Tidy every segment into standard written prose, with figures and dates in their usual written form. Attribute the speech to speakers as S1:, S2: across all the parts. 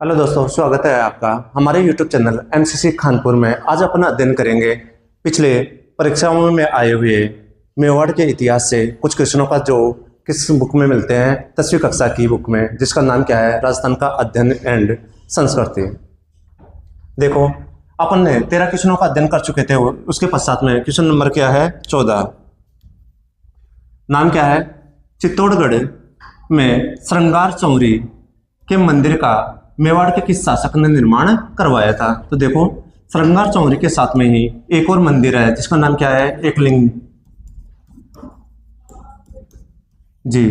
S1: Hello दोस्तों, स्वागत है आपका हमारे YouTube चैनल MCC खानपुर में। आज अपन अध्ययन करेंगे पिछले परीक्षाओं में आए हुए मेवाड़ के इतिहास से कुछ क्वेश्चनों का, जो किस बुक में मिलते हैं, 10वीं कक्षा की बुक में, जिसका नाम क्या है, राजस्थान का अध्ययन एंड संस्कृति। देखो, अपन ने 13 क्वेश्चनों का अध्ययन कर चुके थे। उसके पश्चात में क्वेश्चन नंबर क्या है, 14। नाम क्या है, चित्तौड़गढ़ में श्रृंगार चौरी के मंदिर का मेवाड़ के किस शासक ने निर्माण करवाया था। तो देखो, श्रृंगार चौरी के साथ में ही एक और मंदिर है जिसका नाम क्या है, एकलिंग जी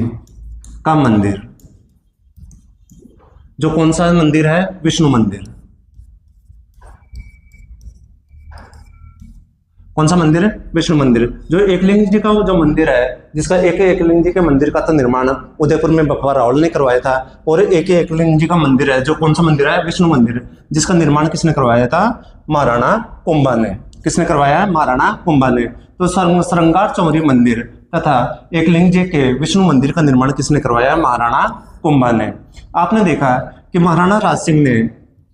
S1: का मंदिर। जो कौन सा मंदिर है, विष्णु मंदिर। कौन सा मंदिर है, विष्णु मंदिर। जो एकलिंग जी का जो मंदिर है, जिसका एकलिंग जी के मंदिर का तो निर्माण उदयपुर में बखवा रावल ने करवाया था। और एकलिंग जी का मंदिर है, जो कौन सा मंदिर है, विष्णु मंदिर, जिसका निर्माण किसने करवाया था, महाराणा कुंभा ने। किसने करवाया है, महाराणा कुंभा ने। तो श्रृंगार चौरी मंदिर तथा एकलिंग जी के विष्णु मंदिर का निर्माण किसने करवाया, महाराणा कुंभा ने। आपने देखा कि महाराणा राज सिंह ने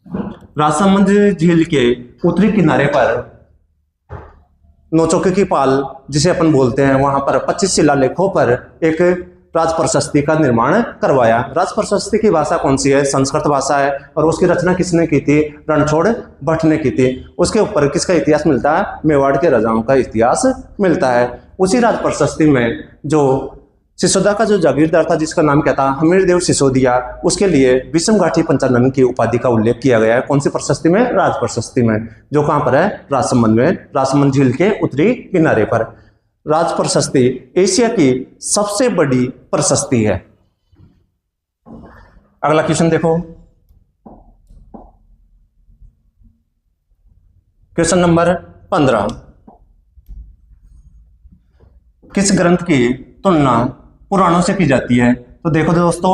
S1: राजसमंद झील के उत्तरी किनारे पर नौचौके की पाल, जिसे अपन बोलते हैं, वहां पर 25 शिलालेखों पर एक राज प्रशस्ति का निर्माण करवाया। राज प्रशस्ति की भाषा कौन सी है, संस्कृत भाषा है। और उसकी रचना किसने की थी, रणछोड़ भट्ट ने की थी। उसके ऊपर किसका इतिहास मिलता है, मेवाड़ के राजाओं का इतिहास मिलता है। उसी राज प्रशस्ति में जो सिसोदिया का जो जागीरदार था, जिसका नाम क्या था, हमीरदेव सिसोदिया, उसके लिए विषम घाटी पंचानन की उपाधि का उल्लेख किया गया है। कौन सी प्रशस्ति में, राज प्रशस्ति में, जो कहां पर है, राजसमंद में, राजसमंद झील के उत्तरी किनारे पर। राज प्रशस्ति एशिया की सबसे बड़ी प्रशस्ति है। अगला क्वेश्चन देखो, क्वेश्चन नंबर 15। किस ग्रंथ की तुलना पुराणों से की जाती है। तो देखो दोस्तों,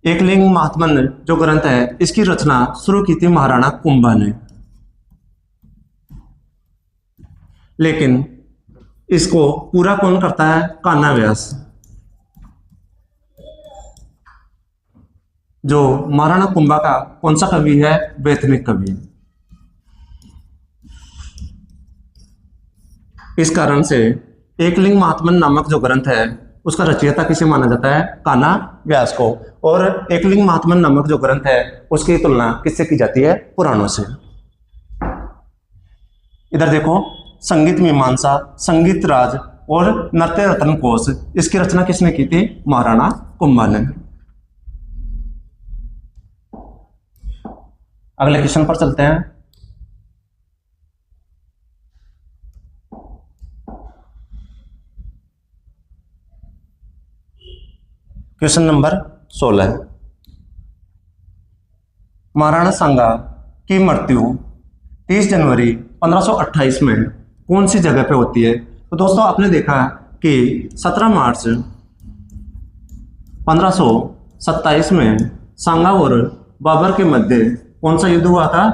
S1: एकलिंग महात्मन जो ग्रंथ है, इसकी रचना शुरू की थी महाराणा कुंभा ने। लेकिन इसको पूरा कौन करता है, कान्हा व्यास। जो महाराणा कुंभा का कौन सा कवि है, वैतनिक कवि। इस कारण से एकलिंग महात्मन नामक जो ग्रंथ है, उसका रचयिता किसे माना जाता है, कान्हा व्यास को। और एकलिंग महात्मन नामक जो ग्रंथ है, उसकी तुलना किससे की जाती है, पुराणों से। इधर देखो, संगीत मीमांसा, संगीत राज और नृत्य रत्न कोश, इसकी रचना किसने की थी, महाराणा कुंभा ने। अगले क्वेश्चन पर चलते हैं। Question number 16। महाराणा सांगा की मृत्यु 30 जनवरी 1528 में कौन सी जगह पे होती है। तो दोस्तों, आपने देखा कि 17 मार्च 1527 में सांगा और बाबर के मध्य कौन सा युद्ध हुआ था,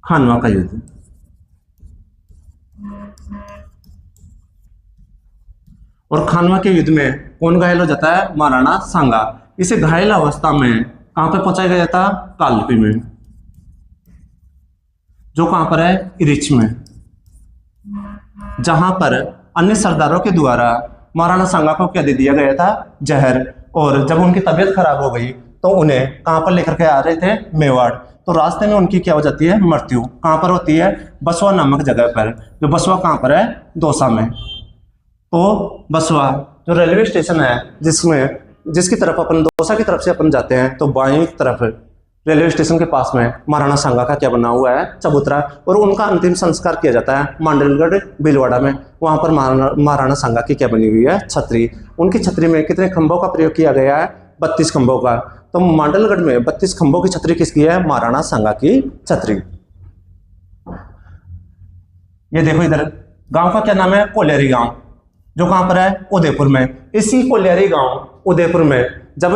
S1: खानवा का युद्ध। और खानवा के युद्ध में कौन घायल हो जाता है, महाराणा सांगा। इसे घायल अवस्था में कहां पे पहुंचाया गया था, कालपी में, जो कहां पर है, इरिच में, जहां पर अन्य सरदारों के द्वारा महाराणा सांगा को क्या दे दिया गया था, जहर। और जब उनकी तबीयत खराब हो गई तो उन्हें कहां पर लेकर के आ रहे थे, मेवाड़। तो रास्ते में उनकी क्या हो जाती है, मृत्यु। कहां पर होती है, बसवा नामक जगह पर। जो बसवा कहां पर है, दौसा में। तो बसवा जो रेलवे स्टेशन है, जिसकी तरफ अपन दौसा की तरफ से अपन जाते हैं, तो बाईं तरफ रेलवे स्टेशन के पास में महाराणा सांगा का क्या बना हुआ है, चबूतरा। और उनका अंतिम संस्कार किया जाता है मांडलगढ़ भीलवाड़ा में। वहां पर महाराणा सांगा की क्या बनी हुई है, छतरी। उनकी छतरी में कितने खंभों का प्रयोग किया गया है, 32 खंभों का। तो मांडलगढ़ में 32 खंभों की छतरी किसकी है, महाराणा सांगा की छतरी। ये देखो, इधर गांव का क्या नाम है, कोलेरी गांव, जो कहां पर है, उदयपुर में। इसी कोलियारी गांव उदयपुर में जब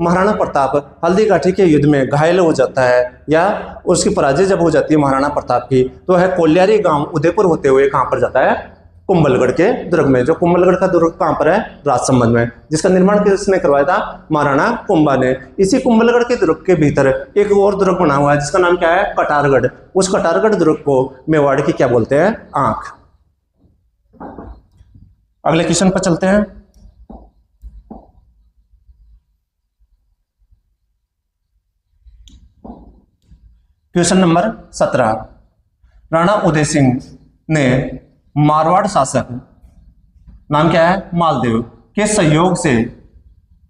S1: महाराणा प्रताप हल्दी घाटी के युद्ध में घायल हो जाता है, या उसकी पराजय जब हो जाती है महाराणा प्रताप की, तो है कोलियारी गांव उदयपुर होते हुए कहां पर जाता है, कुंभलगढ़ के दुर्ग में। जो कुंभलगढ़ का दुर्ग कहाँ पर है? राजसमंद में। जिसका निर्माण किसने करवाया था? महाराणा कुंभा ने। इसी कुंभलगढ़ के दुर्ग के भीतर एक और दुर्ग बना हुआ है जिसका नाम क्या है? कटारगढ़। उस कटारगढ़ दुर्ग को मेवाड़ की क्या बोलते हैं? आंख। अगले क्वेश्चन पर चलते हैं। Question number 17। राणा उदय सिंह ने मारवाड़ शासक, नाम क्या है? मालदेव, के सहयोग से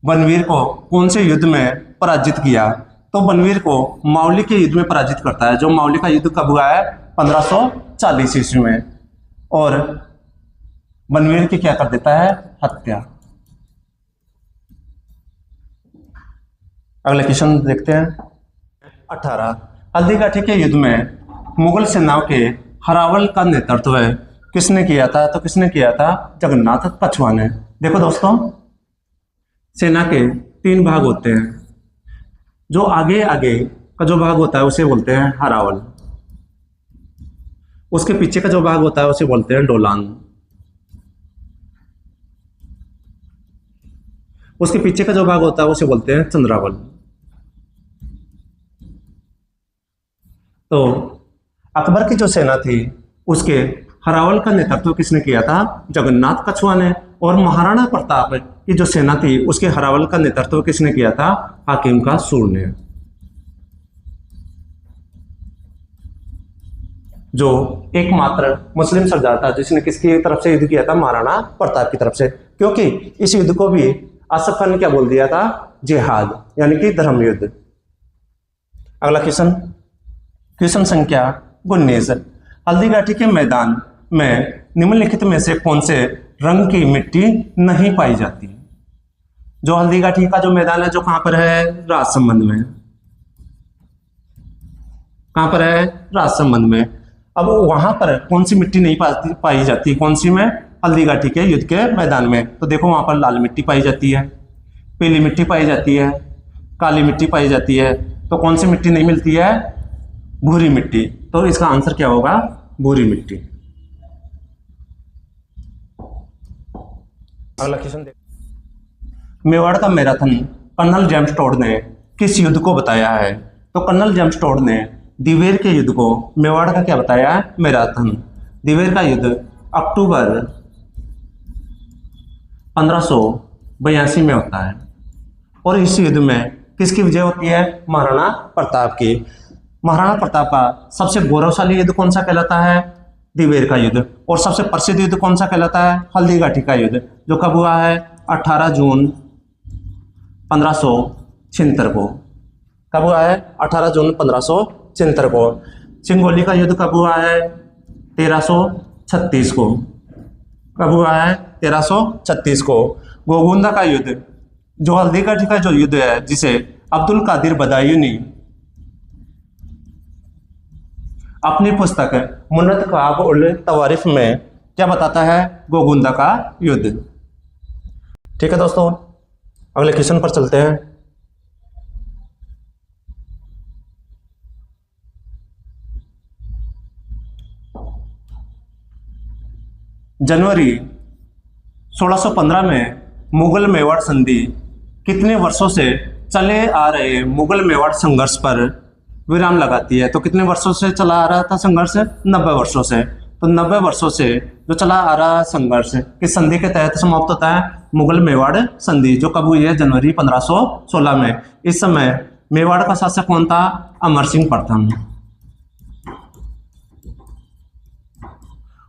S1: बनवीर को कौन से युद्ध में पराजित किया? तो बनवीर को मावली के युद्ध में पराजित करता है। जो मावली का युद्ध कब हुआ है? 1540 ईस्वी में। और बनवीर की क्या कर देता है? हत्या। अगले क्वेश्चन देखते हैं। 18। हल्दीघाटी के युद्ध में मुगल सेनाओं के हरावल का नेतृत्व किसने किया था? तो किसने किया था? जगन्नाथ कछुआ ने। देखो दोस्तों, सेना के 3 भाग होते हैं। जो आगे आगे का जो भाग होता है उसे बोलते हैं हरावल। उसके पीछे का जो भाग होता है उसे बोलते हैं डोलान। उसके पीछे का जो भाग होता है उसे बोलते हैं चंद्रावल। तो अकबर की जो सेना थी उसके हरावल का नेतृत्व किसने किया था? जगन्नाथ कछुआ ने। और महाराणा प्रताप की जो सेना थी उसके हरावल का नेतृत्व किसने किया था? हाकिम का सूर ने। जो एकमात्र मुस्लिम सरदार था जिसने किसकी तरफ से युद्ध किया था? महाराणा प्रताप की तरफ से। क्योंकि इस युद्ध को भी आसफ खान ने क्या बोल दिया था? जिहाद, यानी कि धर्म युद्ध। अगला क्वेश्चन, क्वेश्चन संख्या 19। हल्दीघाटी के मैदान में निम्नलिखित में से कौन से रंग की मिट्टी नहीं पाई जाती? जो हल्दीघाटी का जो मैदान है जो कहां पर है? राजसमंद में। कहां पर है? राजसमंद में। अब वहां पर कौन सी मिट्टी नहीं पाई जाती? कौन सी में? हल्दीघाटी के युद्ध के मैदान में। तो देखो वहां पर लाल मिट्टी पाई जाती है, पीली मिट्टी पाई जाती है, काली मिट्टी पाई जाती है। तो कौन सी मिट्टी नहीं मिलती है? भूरी मिट्टी। तो इसका आंसर क्या होगा? भूरी मिट्टी। अगला क्वेश्चन देख। मेवाड़ का मैराथन कर्नल जेम्स टोड ने किस युद्ध को बताया है? तो कर्नल जेम्स टोड ने दिवेर के युद्ध को मेवाड़ का क्या बताया है? मैराथन। दिवेर का युद्ध अक्टूबर 1582 में होता है। और इस युद्ध में किसकी विजय होती है? महाराणा प्रताप की। महाराणा प्रताप का सबसे गौरवशाली युद्ध कौन सा कहलाता है? दिवेर का युद्ध। और सबसे प्रसिद्ध युद्ध कौन सा कहलाता है? हल्दीघाटी का युद्ध, जो कब हुआ है? 18 जून 1576 को। कब हुआ है? 18 जून 1576 को। सिंगोली का युद्ध कब हुआ है? 1336 को। कब हुआ है? 1336 को। गोगुंदा का युद्ध, जो हल्दीघाटी का जो युद्ध है जिसे अब्दुल कादिर बदायूनी अपनी पुस्तक मुन्नत ख्वाब उल तवारिफ में क्या बताता है? गोगुंदा का युद्ध। ठीक है दोस्तों, अगले क्वेश्चन पर चलते हैं। जनवरी 1615 में मुगल मेवाड़ संधि कितने वर्षों से चले आ रहे मुगल मेवाड़ संघर्ष पर विराम लगाती है? तो कितने वर्षों से चला आ रहा था संघर्ष? 90 वर्षों से। तो 90 वर्षों से जो चला आ रहा संघर्ष किस संधि के तहत समाप्त होता है? मुगल मेवाड़ संधि, जो कब हुई है? जनवरी 1516 में। इस समय मेवाड़ का शासक कौन था? अमर सिंह प्रथम।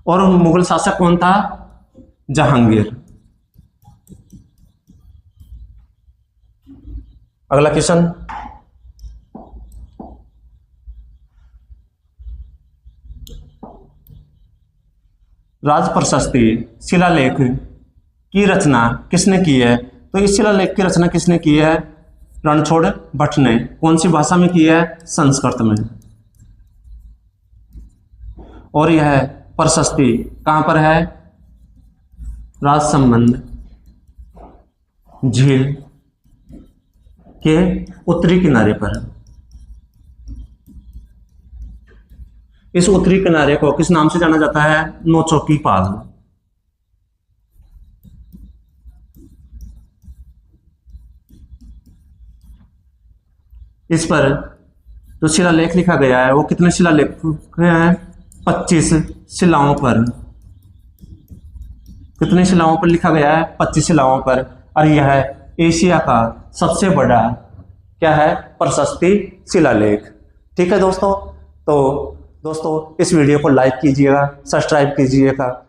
S1: और मुगल शासक कौन था? जहांगीर। अगला क्वेश्चन, राज प्रशस्ति शिलालेख की रचना किसने की है? तो इस शिलालेख की रचना किसने की है? रणछोड़ भट्ट ने। कौन सी भाषा में की है? संस्कृत में। और यह प्रशस्ति कहां पर है? राजसमंद झील के उत्तरी किनारे पर। इस उत्तरी किनारे को किस नाम से जाना जाता है? नौचौकी पाल। इस पर जो शिलालेख लिखा गया है वो कितने शिलालेख हैं? 25 शिलाओं पर। कितनी शिलाओं पर लिखा गया है? 25 शिलाओं पर। और यह है एशिया का सबसे बड़ा क्या है? प्रशस्ति शिलालेख। ठीक है दोस्तों, तो दोस्तों इस वीडियो को लाइक कीजिएगा, सब्सक्राइब कीजिएगा